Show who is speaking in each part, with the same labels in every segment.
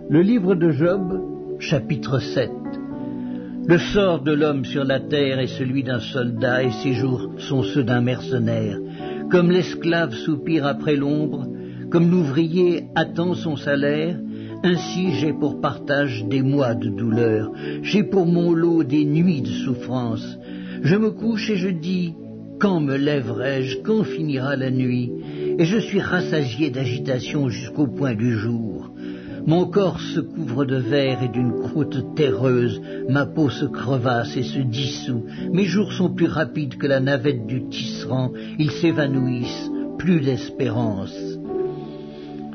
Speaker 1: Le livre de Job, chapitre 7. Le sort de l'homme sur la terre est celui d'un soldat, et ses jours sont ceux d'un mercenaire. Comme l'esclave soupire après l'ombre, comme l'ouvrier attend son salaire, ainsi j'ai pour partage des mois de douleur, j'ai pour mon lot des nuits de souffrance. Je me couche et je dis, quand me lèverai-je, quand finira la nuit? Et je suis rassasié d'agitation jusqu'au point du jour. Mon corps se couvre de verre et d'une croûte terreuse, ma peau se crevasse et se dissout. Mes jours sont plus rapides que la navette du tisserand, ils s'évanouissent, plus d'espérance.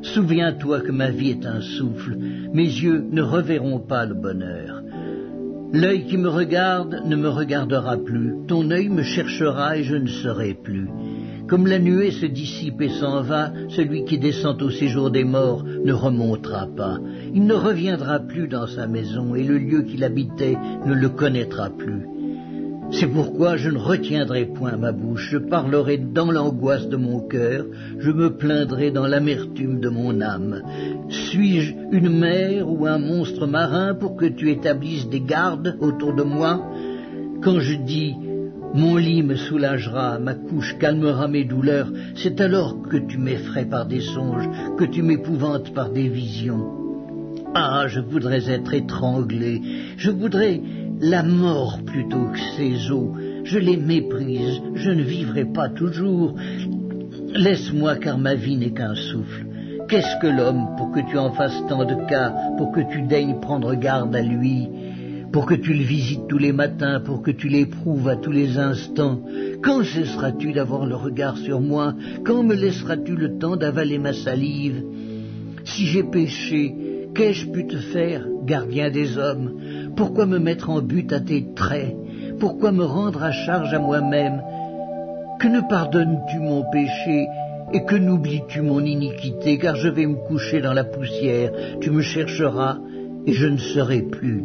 Speaker 1: Souviens-toi que ma vie est un souffle, mes yeux ne reverront pas le bonheur. L'œil qui me regarde ne me regardera plus, ton œil me cherchera et je ne serai plus. Comme la nuée se dissipe et s'en va, celui qui descend au séjour des morts ne remontera pas. Il ne reviendra plus dans sa maison et le lieu qu'il habitait ne le connaîtra plus. C'est pourquoi je ne retiendrai point ma bouche, je parlerai dans l'angoisse de mon cœur, je me plaindrai dans l'amertume de mon âme. Suis-je une mer ou un monstre marin pour que tu établisses des gardes autour de moi? Quand je dis « Mon lit me soulagera, ma couche calmera mes douleurs », c'est alors que tu m'effraies par des songes, que tu m'épouvantes par des visions. Ah, je voudrais être étranglé, je voudrais la mort plutôt que ces eaux. Je les méprise, je ne vivrai pas toujours. Laisse-moi car ma vie n'est qu'un souffle. Qu'est-ce que l'homme pour que tu en fasses tant de cas, pour que tu daignes prendre garde à lui, pour que tu le visites tous les matins, pour que tu l'éprouves à tous les instants? Quand cesseras-tu d'avoir le regard sur moi? Quand me laisseras-tu le temps d'avaler ma salive? Si j'ai péché, qu'ai-je pu te faire, gardien des hommes? Pourquoi me mettre en butte à tes traits? Pourquoi me rendre à charge à moi-même? Que ne pardonnes-tu mon péché et que n'oublies-tu mon iniquité? Car je vais me coucher dans la poussière, tu me chercheras et je ne serai plus.